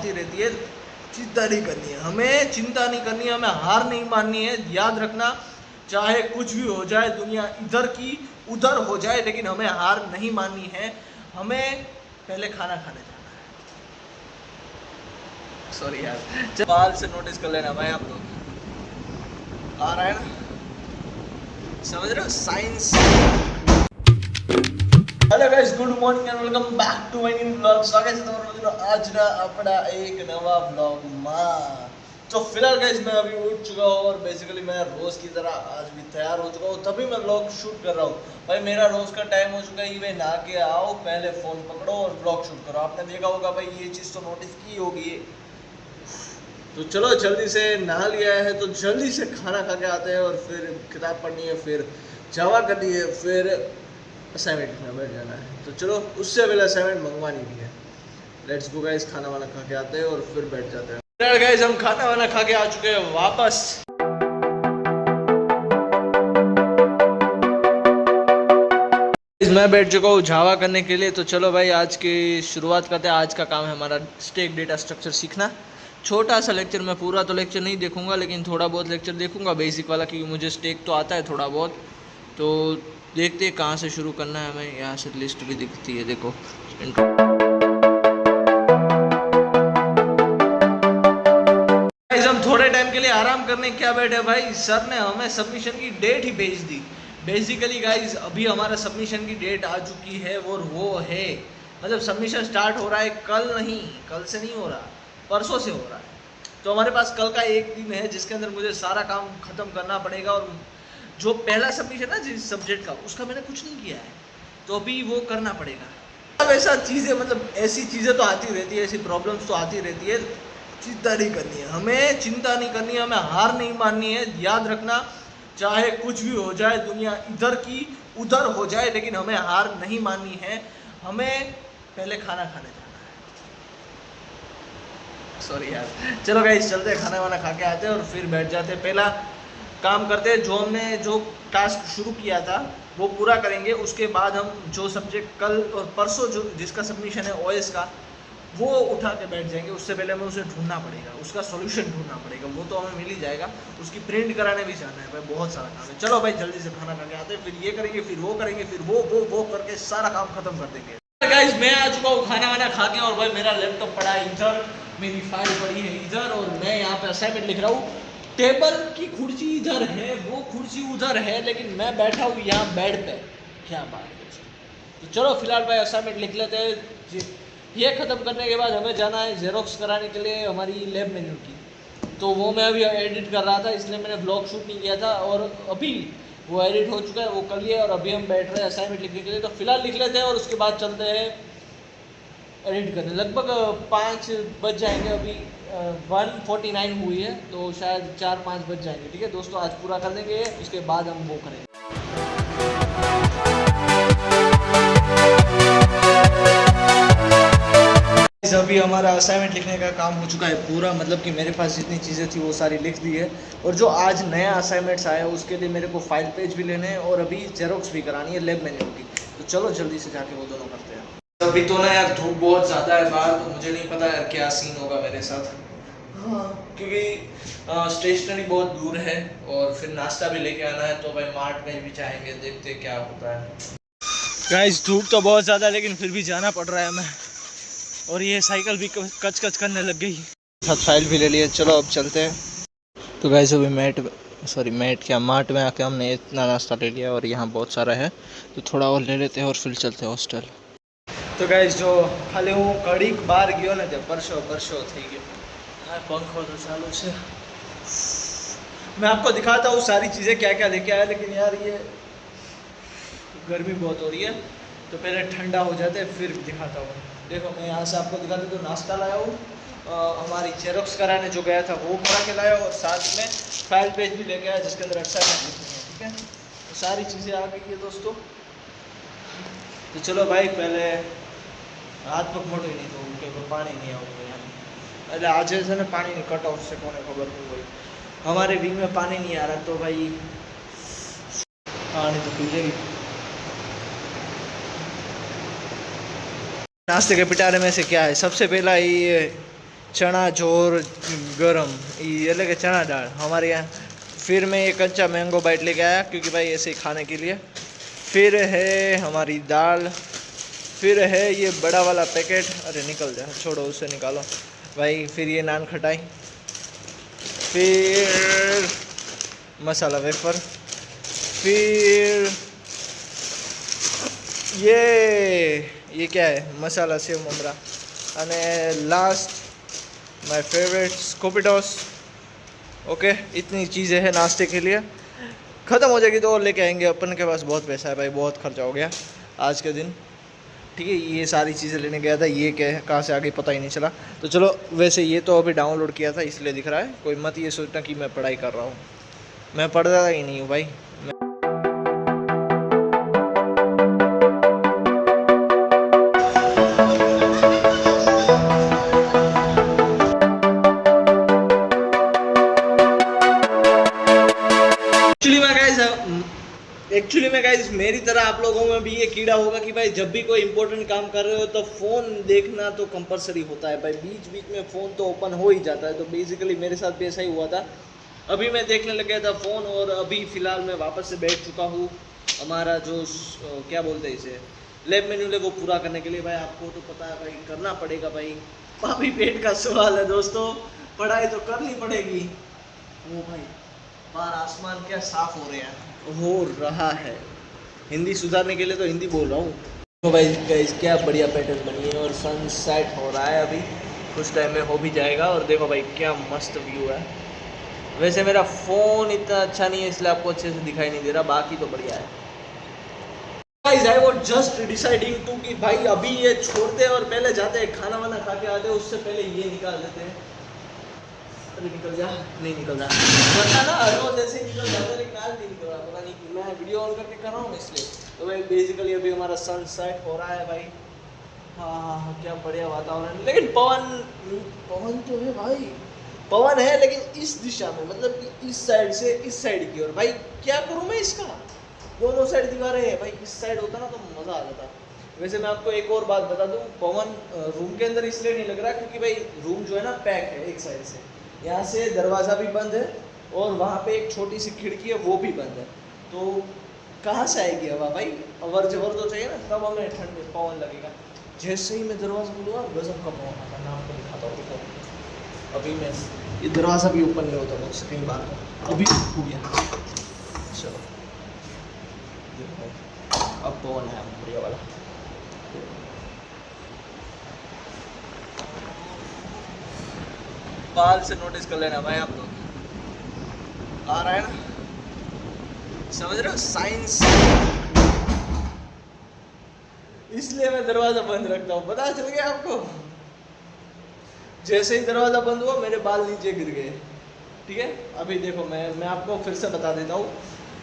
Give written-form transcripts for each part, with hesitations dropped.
आती रहती है, चिंता नहीं करनी है, हमें चिंता नहीं करनी है, हमें हार नहीं माननी है। याद रखना, चाहे कुछ भी हो जाए, दुनिया इधर की उधर हो जाए, लेकिन हमें हार नहीं माननी है। हमें पहले खाना खाने जाना है। सॉरी यार, बाल से नोटिस कर लेना भाई, आप लोग आ रहा है ना, समझ रहे हो, science. Hello guys, good morning and welcome back to my new vlog. स्वागत है તમારું મિત્રો આજના આપણા એક નવા व्लॉगમાં। तो फिलहाल गाइस मैं अभी उठ चुका हूँ और बेसिकली मैं रोज की तरह आज भी तैयार हो चुका हूँ, तभी मैं व्लॉग शूट कर रहा हूँ। भाई मेरा रोज का टाइम हो चुका है, ये नहा के आओ, पहले फोन पकड़ो और व्लॉग शूट करो। आपने देखा होगा भाई, ये चीज़ तो नोटिस की होगी। तो चलो जल्दी से नहा लिया है तो जल्दी से खाना खा के आते हैं और फिर किताब पढ़नी है, फिर जावा करनी है, फिर असाइनमेंट लिखना बैठ जाना है। तो चलो उससे पहले असाइनमेंट मंगवानी भी है। लेट्स गो गाइस, खाना वाना खा के आते हैं और फिर बैठ जाते हैं। गाइस हम खाना वाना खा के आ चुके हैं वापस। मैं बैठ चुका हूँ जावा करने के लिए। तो चलो भाई आज की शुरुआत करते हैं। आज का काम है हमारा स्टैक डेटा स्ट्रक्चर सीखना। छोटा सा लेक्चर, मैं पूरा तो लेक्चर नहीं देखूंगा लेकिन थोड़ा बहुत लेक्चर देखूंगा बेसिक वाला, क्योंकि मुझे स्टैक तो आता है थोड़ा बहुत। तो देखते हैं कहाँ से शुरू करना है हमें। यहाँ से लिस्ट भी दिखती है, देखो। हम थोड़े टाइम के लिए आराम करने क्या बैठे भाई, सर ने हमें सबमिशन की डेट ही भेज दी। बेसिकली गाइज अभी हमारा सबमिशन की डेट आ चुकी है और वो है, मतलब सबमिशन स्टार्ट हो रहा है कल, नहीं कल से नहीं हो रहा, परसों से हो रहा है। तो हमारे पास कल का एक दिन है जिसके अंदर मुझे सारा काम खत्म करना पड़ेगा। और जो पहला सबमिशन है जिस सब्जेक्ट का, उसका मैंने कुछ नहीं किया है, तो अभी वो करना पड़ेगा। अब ऐसा चीज़ें, मतलब ऐसी चीज़ें तो आती रहती है, ऐसी प्रॉब्लम्स तो आती रहती है, चिंता नहीं करनी है, हमें चिंता नहीं करनी है, हमें हार नहीं माननी है। याद रखना, चाहे कुछ भी हो जाए, दुनिया इधर की उधर हो जाए, लेकिन हमें हार नहीं माननी है। हमें पहले खाना खाने जाना है। सॉरी यार, चलो गाइस चलते हैं, खाना वाना खा के आते हैं और फिर बैठ जाते हैं। पहला काम करते हैं, जो हमने जो टास्क शुरू किया था वो पूरा करेंगे। उसके बाद हम जो सब्जेक्ट कल और परसों जो जिसका सबमिशन है ओएस का, वो उठा के बैठ जाएंगे। उससे पहले हमें उसे ढूंढना पड़ेगा, उसका सॉल्यूशन ढूंढना पड़ेगा। वो तो हमें मिल ही जाएगा, उसकी प्रिंट कराने भी जाना है भाई, बहुत सारा काम है। चलो भाई जल्दी से खाना खा के आते हैं, फिर ये करेंगे, फिर वो करेंगे, फिर वो करके सारा काम खत्म कर देंगे। गाइस मैं आ चुका हूँ खाना वाना खा के, और भाई मेरा लैपटॉप पड़ा है इधर, मेरी फाइल पड़ी है इधर, और मैं यहाँ पे असाइनमेंट लिख रहा हूँ। टेबल की कुर्सी इधर है, वो कुर्सी उधर है, लेकिन मैं बैठा हूँ यहाँ बेड पे। क्या बात है। तो चलो फिलहाल भाई असाइनमेंट लिख लेते हैं। ये ख़त्म करने के बाद हमें जाना है जेरोक्स कराने के लिए हमारी लैब मेन्यू की। तो वो मैं अभी एडिट कर रहा था, इसलिए मैंने ब्लॉग शूट नहीं किया था, और अभी वो एडिट हो चुका है, वो कर लिया, और अभी हम बैठ रहे हैं असाइनमेंट लिखने के लिए। तो फिलहाल लिख लेते हैं और उसके बाद चलते हैं एडिट करने। लगभग 5 बज जाएंगे, अभी 1:49 हुई है, तो शायद 4-5 बज जाएंगे। ठीक है दोस्तों, आज पूरा कर देंगे, उसके बाद हम वो करेंगे। अभी हमारा असाइनमेंट लिखने का काम हो चुका है पूरा, मतलब कि मेरे पास जितनी चीज़ें थी वो सारी लिख दी है। और जो आज नया असाइनमेंट्स आया है उसके लिए मेरे को फाइल पेज भी लेने हैं, और अभी जेरोक्स भी करानी है लैब मेन्यू की। तो चलो जल्दी से जाके वो दोनों करते हैं। अभी तो ना यार धूप बहुत ज़्यादा है बाहर, तो मुझे नहीं पता यार क्या सीन होगा मेरे साथ। हाँ, क्योंकि स्टेशनरी बहुत दूर है और फिर नाश्ता भी लेके आना है, तो भाई मार्ट में भी जाएंगे, देखते क्या होता है। गाइस धूप तो बहुत ज़्यादा है, लेकिन फिर भी जाना पड़ रहा है हमें। और ये साइकिल भी कच कच करने लग गई। साथ फाइल भी ले लिए, चलो अब चलते हैं। तो गाइस अभी मार्ट में आके हमने इतना नाश्ता ले लिया, और यहाँ बहुत सारा है, तो थोड़ा और ले लेते हैं और फिर चलते हैं हॉस्टल। तो गाइस जो खाली हूँ घड़ीक बार गयो ने तो परसों થઈ ગયો। આ पंखो तो चालू છે। मैं आपको दिखाता हूँ सारी चीज़ें क्या क्या लेके आया, लेकिन यार ये गर्मी बहुत हो रही है, तो पहले ठंडा हो जाते हैं फिर दिखाता हूँ। देखो मैं यहाँ से आपको दिखाता हूँ, तो नाश्ता लाया हूँ, हमारी जेरोक्स कराने जो गया था वो करा के लाया, और साथ में फाइल पेज भी लेके आया जिसके अंदर असाइनमेंट लिखनी है। ठीक है, तो सारी चीज़ें आ गई है दोस्तों। तो चलो भाई पहले हाथ पग मोटो नहीं तो उनके पानी नहीं आवતું यहाँ, એટલે આજે છે ને પાણીની કટઆઉટ છે, કોને ખબર નહીં હોય। हमारे विंग में पानी नहीं आ रहा, तो भाई पानी तो पी लेगी। नाश्ते के पिटारे में से क्या है, सबसे पहला ये चना जोर गरम, ये लगे चना दाल हमारे यहाँ। फिर मैं ये कच्चा मैंगो बाइट लेके आया क्योंकि भाई ऐसे ही खाने के लिए। फिर है हमारी दाल। फिर है ये बड़ा वाला पैकेट, अरे निकल जाए, छोड़ो उसे निकालो भाई। फिर ये नान खटाई। फिर मसाला वेफर। फिर ये क्या है, मसाला सेव ममरा। અને लास्ट माय फेवरेट स्कूपिटॉस। ओके, इतनी चीज़ें हैं नाश्ते के लिए। ख़त्म हो जाएगी तो और लेके आएंगे, अपन के पास बहुत पैसा है भाई, बहुत खर्चा हो गया आज के दिन। ठीक है, ये सारी चीज़ें लेने गया था, ये क्या है कहाँ से आ गई पता ही नहीं चला। तो चलो, वैसे ये तो अभी डाउनलोड किया था इसलिए दिख रहा है, कोई मत ये सोचना कि मैं पढ़ाई कर रहा हूँ, मैं पढ़ता ही नहीं हूँ भाई। एक्चुअली में गाइज मेरी तरह आप लोगों में भी ये कीड़ा होगा कि भाई जब भी कोई इंपॉर्टेंट काम कर रहे हो तो फ़ोन देखना तो कंपलसरी होता है भाई, बीच बीच में फ़ोन तो ओपन हो ही जाता है। तो बेसिकली मेरे साथ भी ऐसा ही हुआ था। अभी मैं देखने लग गया था फ़ोन, और अभी फ़िलहाल मैं वापस से बैठ चुका हूँ हमारा जो क्या बोलते हैं इसे, लैब मेन्यूल है वो पूरा करने के लिए। भाई आपको तो पता है भाई, करना पड़ेगा भाई, पापी पेट का सवाल है दोस्तों, पढ़ाई तो करनी पड़ेगी। वो भाई बाहर आसमान क्या साफ हो रहा है। हिंदी सुधारने के लिए तो हिंदी बोल रहा हूँ। तो भाई गाइस क्या बढ़िया पैटर्न बनी है, और सनसेट हो रहा है अभी, कुछ टाइम में हो भी जाएगा। और देखो भाई क्या मस्त व्यू है। वैसे मेरा फ़ोन इतना अच्छा नहीं है इसलिए आपको अच्छे से दिखाई नहीं दे रहा, बाकी तो बढ़िया है। Guys I was just deciding to कि भाई अभी ये छोड़ते हैं और पहले जाते हैं खाना वाना खा के आते हैं, उससे पहले ये निकाल देते हैं। अरे निकल जा, नहीं निकल जा, वरना ना रोज ऐसे निकल जाता है, लेकिन आज नहीं निकल रहा, पता नहीं, मैं वीडियो ऑन करके कर रहा हूँ इसलिए। तो भाई बेसिकली अभी हमारा सनसेट हो रहा है भाई। हाँ, क्या बढ़िया वातावरण, लेकिन पवन तो है भाई, पवन है लेकिन इस दिशा में, मतलब कि इस साइड से इस साइड की ओर। भाई क्या करूँ मैं इसका, दोनों साइड दीवारें हैं भाई, इस साइड होता ना तो मज़ा आ जाता। वैसे मैं आपको एक और बात बता दूँ, पवन रूम के अंदर इसलिए नहीं लग रहा क्योंकि भाई रूम जो है ना पैक है एक साइड से, यहाँ से दरवाज़ा भी बंद है और वहाँ पे एक छोटी सी खिड़की है वो भी बंद है। तो कहाँ से आएगी हवा भाई, अवर जवर तो चाहिए ना, तब हमें ठंड में पवन लगेगा। जैसे ही मैं दरवाज़ा खोलूँगा गजब का पवन आता, मैं आपको दिखाता हूँ। अभी मैं ये दरवाज़ा भी ओपन नहीं होता मुझसे कई बार, अभी हो गया। चलो अब पवन है बढ़िया वाला। बाल से नोटिस कर लेना भाई आप लोग, आ रहा है ना, समझ रहे हो साइंस। इसलिए मैं दरवाजा बंद रखता हूँ, पता चल गया आपको। जैसे ही दरवाजा बंद हुआ मेरे बाल नीचे गिर गए। ठीक है, अभी देखो मैं आपको फिर से बता देता हूँ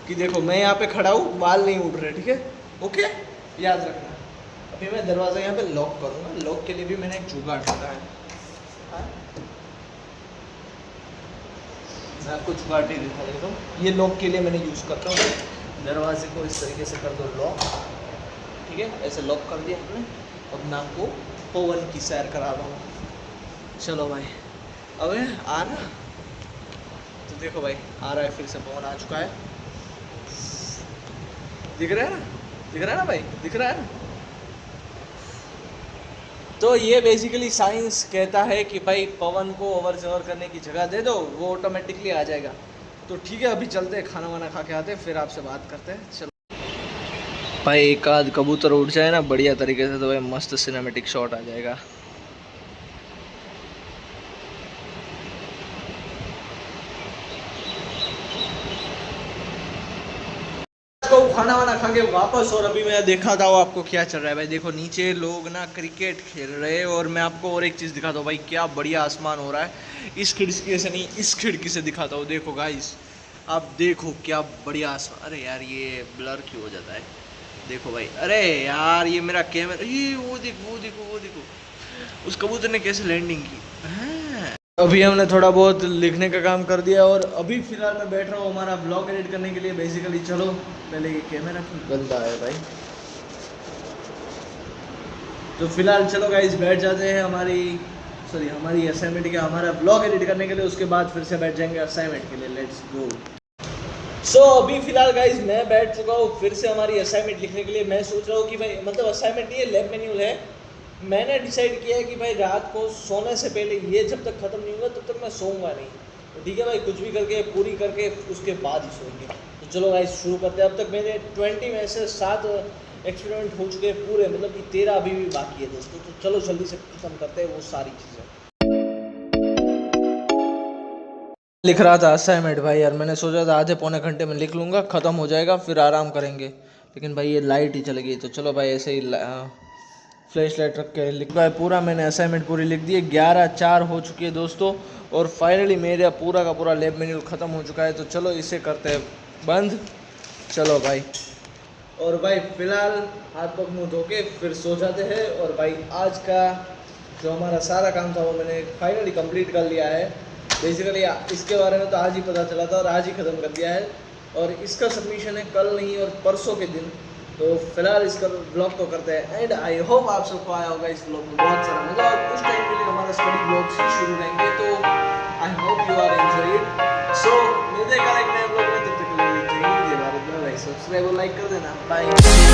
कि देखो मैं यहाँ पे खड़ा हूँ, बाल नहीं उड़ रहे। ठीक है, ओके, याद रखना। अभी मैं दरवाजा यहाँ पे लॉक करूँगा, लॉक के लिए भी मैंने एक जुगाड़ रखा है। मैं आपको जुगाड़ दिखा देता हूँ, ये लॉक के लिए मैंने यूज़ करता हूँ। दरवाजे को इस तरीके से कर दो लॉक, ठीक है, ऐसे लॉक कर दिया हमने। अब मैं आपको पवन की सैर करा रहा हूँ। चलो भाई, अब आ रहा, तो देखो भाई आ रहा है, फिर से पवन आ चुका है। दिख रहा है ना, दिख रहा है ना भाई, दिख रहा है ना। तो ये बेसिकली साइंस कहता है कि भाई पवन को ओवर जवर करने की जगह दे दो, वो ऑटोमेटिकली आ जाएगा। तो ठीक है, अभी चलते हैं, खाना वाना खा के आते हैं, फिर आपसे बात करते हैं। चलो भाई, एक आध कबूतर उड़ जाए ना बढ़िया तरीके से तो भाई मस्त सिनेमेटिक शॉट आ जाएगा। खाना वाना खा के वापस, और अभी मैं दिखाता हूँ आपको क्या चल रहा है भाई। देखो नीचे लोग ना क्रिकेट खेल रहे हैं, और मैं आपको और एक चीज़ दिखाता हूँ भाई, क्या बढ़िया आसमान हो रहा है। इस खिड़की से नहीं, इस खिड़की से दिखाता हूँ। देखो गाइस, आप देखो क्या बढ़िया आसमान। अरे यार ये ब्लर क्यों हो जाता है, देखो भाई। अरे यार ये मेरा कैमरा, ये वो देखो वो देखो वो देखो, उस कबूतर ने कैसे लैंडिंग की। अभी हमने थोड़ा बहुत लिखने का काम कर दिया, और अभी फ़िलहाल मैं बैठ रहा हूँ हमारा ब्लॉग एडिट करने के लिए बेसिकली। चलो पहले ये कैमरा क्यों गंदा है भाई, तो फिलहाल चलो गाइस बैठ जाते हैं हमारी सॉरी हमारी असाइनमेंट के हमारा ब्लॉग एडिट करने के लिए, उसके बाद फिर से बैठ जाएंगे असाइनमेंट के लिए। Let's go. सो अभी फिलहाल गाइज मैं बैठ चुका हूँ फिर से हमारी असाइनमेंट लिखने के लिए। मैं सोच रहा हूँ कि भाई मतलब असाइनमेंट नहीं है, लैब मैन्यूल है। मैंने डिसाइड किया है कि भाई रात को सोने से पहले ये जब तक ख़त्म नहीं होगा तब तक मैं सोऊंगा नहीं। तो ठीक है भाई, कुछ भी करके पूरी करके उसके बाद ही सोएंगे। तो चलो गाइज शुरू करते हैं। अब तक मेरे 20 में से 7 एक्सपेरिमेंट हो चुके हैं पूरे, मतलब कि 13 अभी भी बाकी है दोस्तों। तो चलो जल्दी से ख़त्म करते हैं वो सारी चीज़ें। लिख रहा था असाइनमेंट भाई यार, मैंने सोचा था आधे पौने घंटे में लिख लूँगा, ख़त्म हो जाएगा, फिर आराम करेंगे। लेकिन भाई ये लाइट ही चली गई। तो चलो भाई ऐसे ही फ्लैश लाइट रख के लिख भाई। पूरा मैंने असाइनमेंट पूरी लिख दी है। 11:04 हो चुकी है दोस्तों, और फाइनली मेरा पूरा का पूरा लैब मैन्यूल ख़त्म हो चुका है। तो चलो इसे करते हैं बंद। चलो भाई, और भाई फ़िलहाल हाथ पग मुँह धो के फिर सो जाते हैं। और भाई आज का जो हमारा सारा काम था वो मैंने फाइनली कंप्लीट कर लिया है। बेसिकली इसके बारे में तो आज ही पता चला था और आज ही ख़त्म कर दिया है। और इसका सबमिशन है कल नहीं और परसों के दिन। तो फिलहाल इसका ब्लॉग तो करते हैं एंड आई होप आप सबको आया होगा इस ब्लॉग में बहुत सारा मजा। और कुछ टाइम के लिए हमारा स्टडी ब्लॉग्स ही शुरू रहेंगे। तो I hope you are enjoyed. So मिलते हैं कल एक नए ब्लॉग में, तब तक के लिए जय हिंद, जय भारत। सब्सक्राइब और लाइक कर देना। बाय।